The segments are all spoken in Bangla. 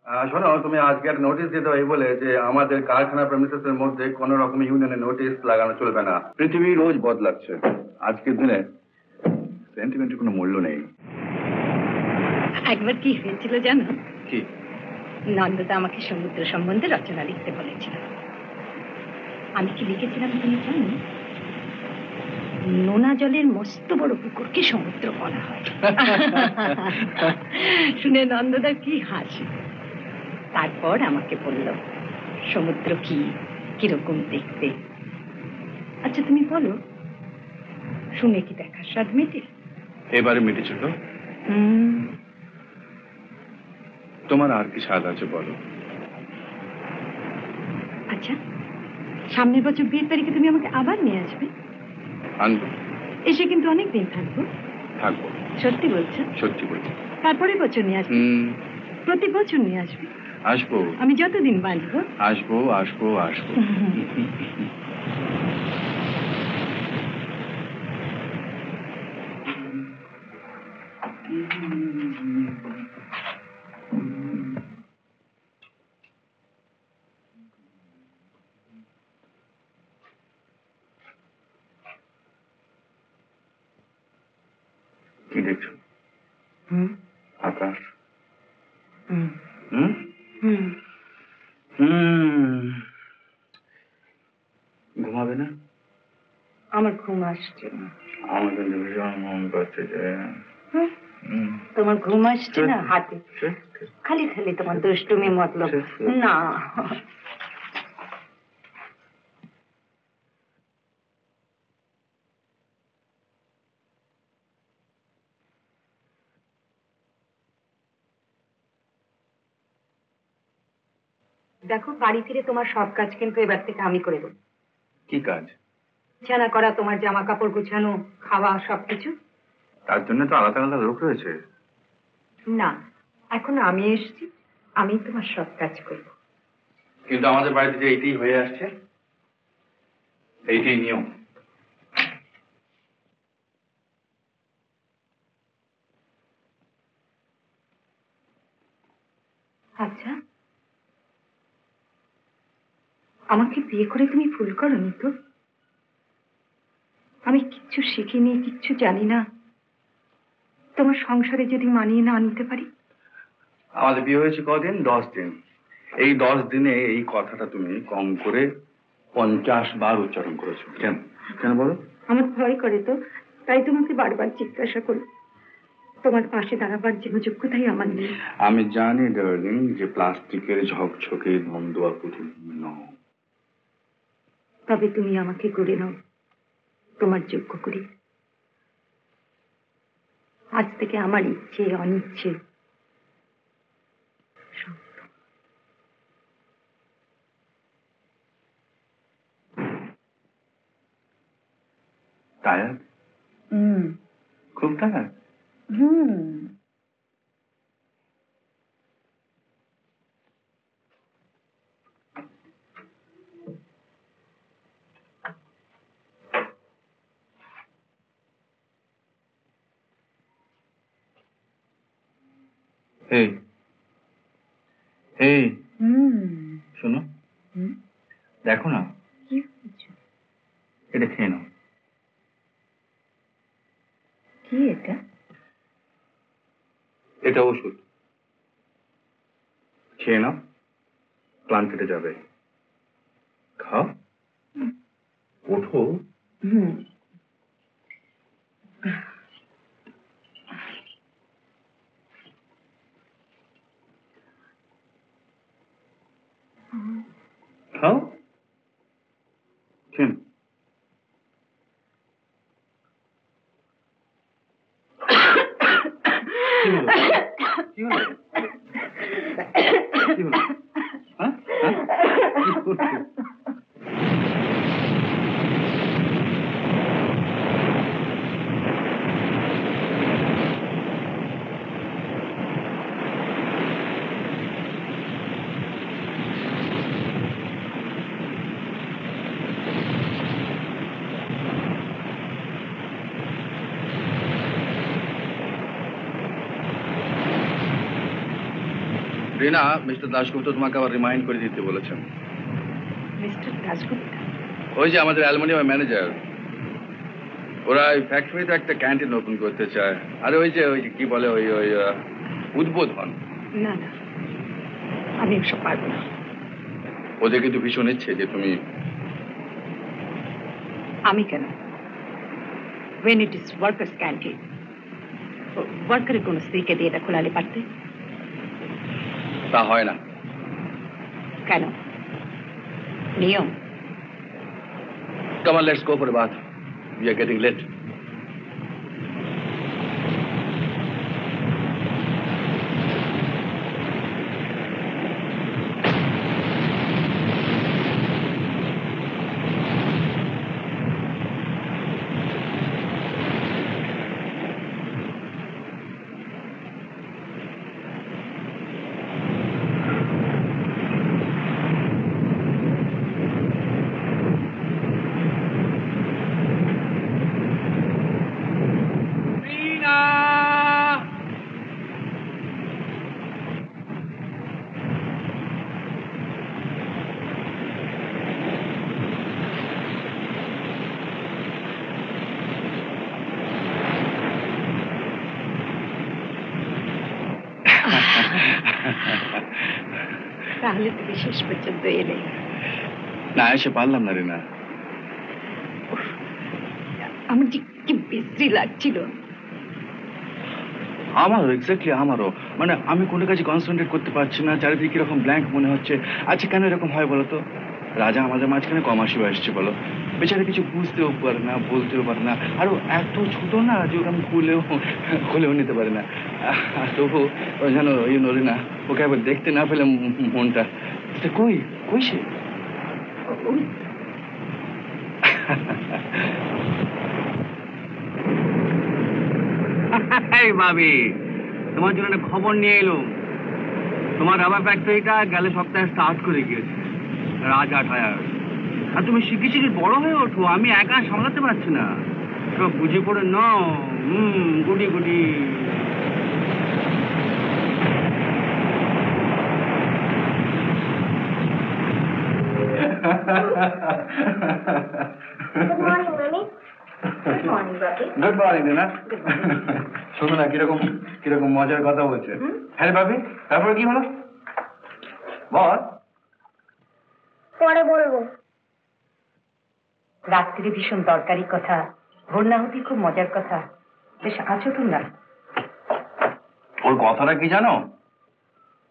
শোনো, তুমি আজকে একটা নোটিশ দিতে হয় বলে যে আমাদের কারখানা প্রেমিসেস এর মধ্যে কোন রকম ইউনিয়নের নোটিশ লাগানো চলবে না। পৃথিবী রোজ বদলাচ্ছে, আজকের দিনে সেন্টিমেন্টের কোনো মূল্য নেই। একবার কি হয়েছিল জানো? কি? নন্দদা আমাকে সমুদ্র সম্বন্ধে রচনা লিখতে বলেছিল। আমি কি লিখেছিলাম তুমি জানো? নোনা জলের মস্ত বড় পুকুরকে সমুদ্র বলা হয়। শুনে নন্দদা কি হাসি। তারপর আমাকে বলল সমুদ্র কি, কিরকম দেখতে। আচ্ছা তুমি বলো, শুনে কি দেখার স্বাদ মেটে? এবারে মিটেছিল। তোমার আর কি স্বাদ আছে বলো? আচ্ছা, সামনের বছর 20 তারিখে তুমি আমাকে আবার নিয়ে আসবে? আনবো। এসে কিন্তু অনেক দিন থাকবো। থাকবো। সত্যি বলছো? সত্যি বলছি। তারপরে বছর নিয়ে আসবে? প্রতি বছর নিয়ে আসবে? আসবো। আমি যতদিন বাঁচবো আসবো আসবো আসবো। কি দেখছো? আকাশ। ঘুমাবে না? আমার ঘুম আসছে না। আমাদের ভীষণ মন করছে যে। তোমার ঘুম আসছে না? হাতে খালি খালি তোমার দুষ্টুমি মতলব। না, দেখো বাড়ি ফিরে তোমার সব কাজ কিন্তু এবার থেকে আমি করে দেবো। কি কাজ? বিছানা করা, তোমার জামা কাপড় গুছানো, খাওয়া, সবকিছু। তার জন্য তো আলাদা আলাদা লোক রয়েছে। না, এখন আমি এসেছি, আমি তোমার সব কাজ করব। কিন্তু আমাদের বাড়িতে যে এইটাই হয়ে আসছে, এইটাই নিয়ম। আচ্ছা, আমাকে বিয়ে করে তুমি ভুল করনি তো? আমি কিচ্ছু শিখিনি, কিচ্ছু জানি না, তোমার সংসারে যদি মানিয়ে না নিতে পারি। আমাদের বিয়ে হয়েছে কদিন? 10 দিন। এই 10 দিনে এই কথাটা তুমি কম করে 50 বার উচ্চারণ করেছো। কেন? কেন বলো? আমার ভয় করে তো, তাই তোমাকে বারবার জিজ্ঞাসা করি। তোমার পাশে দাঁড়াবার যে যোগ্যতাই আমার নেই। আমি জানি ডার্লিং যে প্লাস্টিকের ঝকঝকে ধন্দুয়া পুতুল নও। তবে তুমি আমাকে গড়ে নাও তোমার যোগ্য করে। আজ থেকে আমার ইচ্ছে অনিচ্ছে টায়ার্ড? খুব টায়ার্ড? এই এই শোনো, দেখো না, এটা খেয়ে নাও। কি এটা? এটা ওষুধ, খেয়ে নাও, প্লান কেটে যাবে। খাও, ওঠো। খাও, খেয়ে কি হলো? কি হলো? কি হলো? হ্যাঁ হ্যাঁ, কি করছো? রিনা, মিস্টার দাশগুপ্ত তোমাকে আবার রিমাইন্ড করে দিতে বলেছেন। মিস্টার দাশগুপ্ত? ওই যে আমাদের অ্যালুমিনিয়াম ম্যানেজার, ওরা ওই ফ্যাক্টরিতে একটা ক্যান্টিন ওপেন করতে চায়। আরে ওই যে কি বলে ওই ওই উদ্বোধন। না না, আমি ওসব পারবো না। ওদের কিন্তু ভীষণ ইচ্ছে যে তুমি। আমি কেন? when it is workers canteen, ওয়ার্কারের কোন স্ত্রীকে দিয়ে এটা খোলালে পারতে? তা হয় না। কেন? নিয়ম। Come on, let's go for a bath. We are getting late. তাহলে তুমি শেষ পর্যন্ত এলে। না, এসে পারলাম না রিনা। আমার যে কি বিশ্রী লাগছিল। আমারও, এক্স্যাক্টলি আমারও। মানে আমি কোনো কাজে কনসেন্ট্রেট করতে পারছি না, চারিদিকে কিরকম ব্ল্যাঙ্ক মনে হচ্ছে। আচ্ছা কেন এরকম হয় বলো তো? রাজা আমাদের মাঝখানে কমাসিও আসছে বলো, বেচারা কিছু বুঝতেও পারে না, বলতেও পারে না, আরো এত ছোট না যে ওকে আমি খুলেও নিতে পারে না। আর তবু ওই জানো ওই নরিনা, ওকে একবার দেখতে না পেলে মনটা কই কই সে। ভাবি, তোমার জন্য একটা খবর নিয়ে এলো। তোমার রাবার ফ্যাক্টরিটা গেল সপ্তাহে স্টার্ট করে গিয়েছে, রাজা টায়ার। আর তুমি শিখে শিখে বড় হয়ে ওঠো, আমি একা সামলাতে পারছি না। সব বুঝে পড়ে নাও। গুডি গুডি। গুড মর্নিং রিনা। শোনো না, কিরকম কিরকম মজার কথা বলছে। হ্যাঁ ভাবি, তারপরে কি হলো বল। পরে বলবো। রাত্রে ভীষণ দরকারি কথা, ভোর না হতে খুব মজার কথা। বেশ আছো তোমরা? ওর কথাটা কি জানো?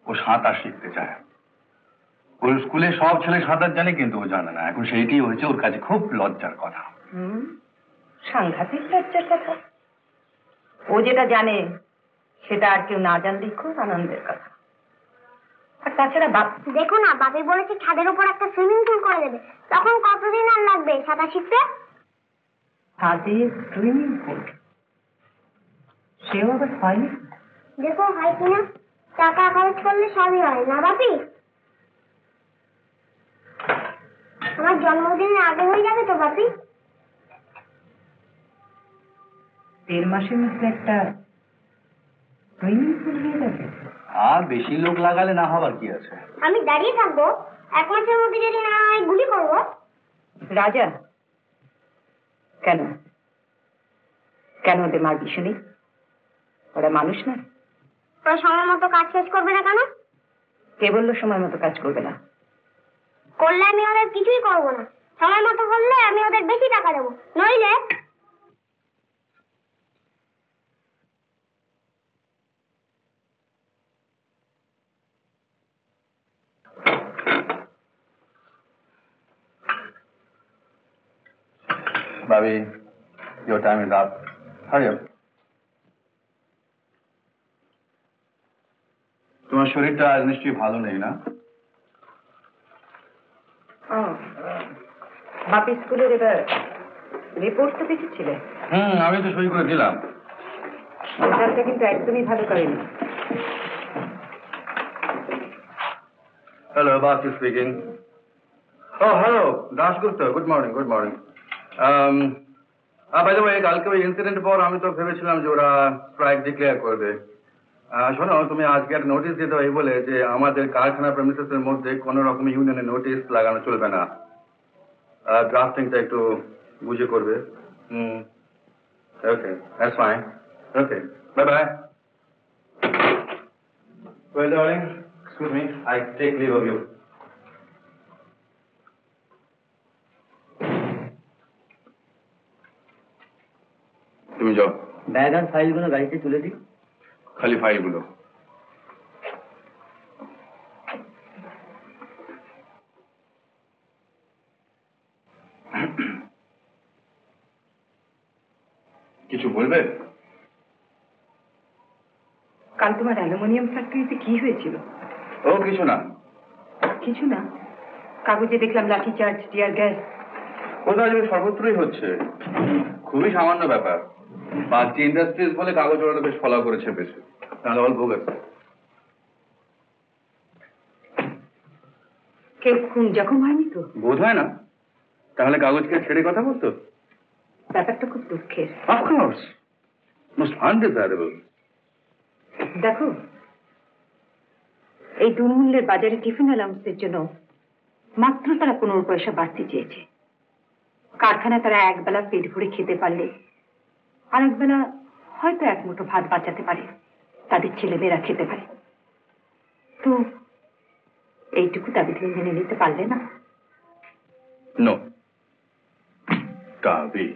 ও সাঁতার শিখতে চায়। ওর স্কুলে সব ছেলে সাঁতার জানে, কিন্তু ও জানে না। এখন সেইটি হয়েছে ওর কাছে খুব লজ্জার কথা। সাংঘাতিক লজ্জার কথা। ও যেটা জানে সেটা আর কেউ না জানলেই খুব আনন্দের কথা। আর তাছাড়া দেখো না, বাপি বলেছে ছাদের উপর একটা সুইমিং পুল করে দেবে। তখন কতদিন আর লাগবে সাঁতার শিখতে? ছাদে সুইমিং পুল? সেও আবার হয়নি। দেখো হয় কিনা, টাকা খরচ করলে সবই হয় না বাপি? আমার জন্মদিনের আগে হয়ে যাবে তো বাপি? 1.5 মাসের মধ্যে একটা সুইমিং পুল হয়ে যাবে। আর বেশি লোক লাগালে না হবার কি আছে? আমি দাঁড়িয়ে থাকবো, 1 মাসের মধ্যে যদি না হয় গুলি করবো। রাজা, কেন কেন ওদের মারবি শুনি? ওরা মানুষ না? ওরা সময় মতো কাজ শেষ করবে না কেন? কে বললো সময় মতো কাজ করবে না? করলে আমি ওদের কিছুই করবো না। সময় মতো করলে আমি ওদের বেশি টাকা দেবো, নইলে Bobby, your time is up. Hurry up. তোমার শরীরটা আজ নিশ্চয়ই ভালো নেই না? বাপি স্কুলের এবার রিপোর্ট তো দেখেছিলে? আমি তো সই করে দিলাম। রেজাল্টটা কিন্তু একদমই ভালো করেনি। Hello, Basi speaking. Oh hello, Dasgupta. Good morning, good morning. By the way, কালকে ওই ইনসিডেন্ট পর আমি তো ভেবেছিলাম যে ওরা স্ট্রাইক ডিক্লেয়ার করবে। শোনো, তুমি আজকে একটা নোটিশ দিতে হয় বলে যে আমাদের কারখানা প্রেমিসেস এর মধ্যে কোনো রকম ইউনিয়নের নোটিশ লাগানো চলবে না। ড্রাফটিংটা একটু বুঝে করবে। Okay, that's fine. Okay, bye bye. Well, darling, excuse me, I take leave of you. তুমি যাও। ব্যাগ আর ফাইলগুলো গাড়িতে তুলে দিই। খালি ফাইলগুলো। কিছু বলবে? কাল তোমার অ্যালুমিনিয়াম ফ্যাক্টরিতে কি হয়েছিল? ও কিছু না। কিছু না? কাগজে দেখলাম লাঠি চার্জ, টিয়ার গ্যাস। ওটা আজকে সর্বত্রই হচ্ছে, খুবই সামান্য ব্যাপার। বাগচি ইন্ডাস্ট্রিজ বলে কাগজ ওরা বেশ ফলো করেছে বেশি, তাহলে অল্প গেছে। কেউ খুন জখম হয়নি তো? বোধ হয় না, তাহলে কাগজকে ছেড়ে কথা বলতো। ব্যাপারটা খুব দুঃখের। Of course, most undesirable. দেখো, এই দুর্মূল্যের বাজারে টিফিন অ্যালাউন্সের জন্য মাত্র তারা 15 পয়সা বাড়তি চেয়েছে। কারখানায় তারা একবেলা পেট ভরে খেতে পারলে আর একবেলা হয়তো এক মুঠো ভাত বাঁচাতে পারে, তাদের ছেলেমেয়েরা খেতে পারে। তো এইটুকু দাবি তুমি মেনে নিতে পারলে না? নো, দাবি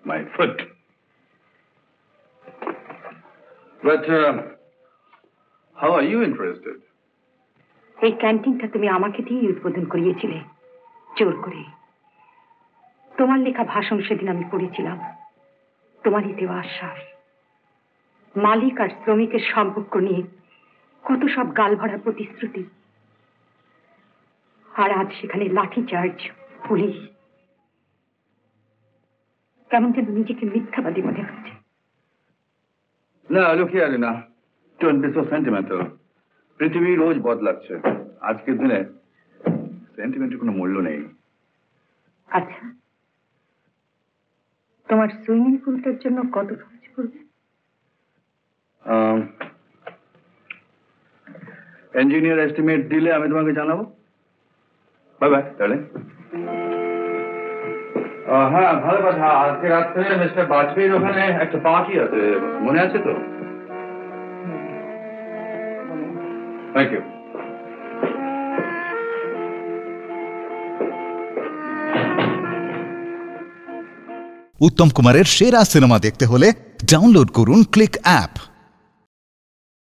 my foot. But how are you interested? এই ক্যান্টিনটা তুমি আমাকে দিয়ে উদ্বোধন করিয়েছিলে জোর করে। তোমার লেখা ভাষণ সেদিন আমি পড়েছিলাম। তোমারই দেওয়া আশ্বাস, মালিক আর শ্রমিকের সম্পর্ক নিয়ে কত সব গালভরা প্রতিশ্রুতি, আর আজ সেখানে লাঠি চার্জ, পুলিশ। কেমন যেন নিজেকে মিথ্যাবাদী মনে হচ্ছে। না, look here, Rina. Don't be so sentimental. পৃথিবী রোজ বদলাচ্ছে, আজকের দিনে সেন্টিমেন্টের কোনো মূল্য নেই। আচ্ছা, তোমার সুইমিং পুলটার জন্য কত খরচ পড়বে? ইঞ্জিনিয়ার এস্টিমেট দিলে আমি তোমাকে জানাবো। বাই বাই তাহলে। হ্যাঁ, ভালো কথা, আজকে রাত্রে মিস্টার বাজপেয়ীর ওখানে একটা পার্টি আছে, মনে আছে তো? Thank you. উত্তম কুমারের সেরা সিনেমা দেখতে হলে ডাউনলোড করুন ক্লিক অ্যাপ।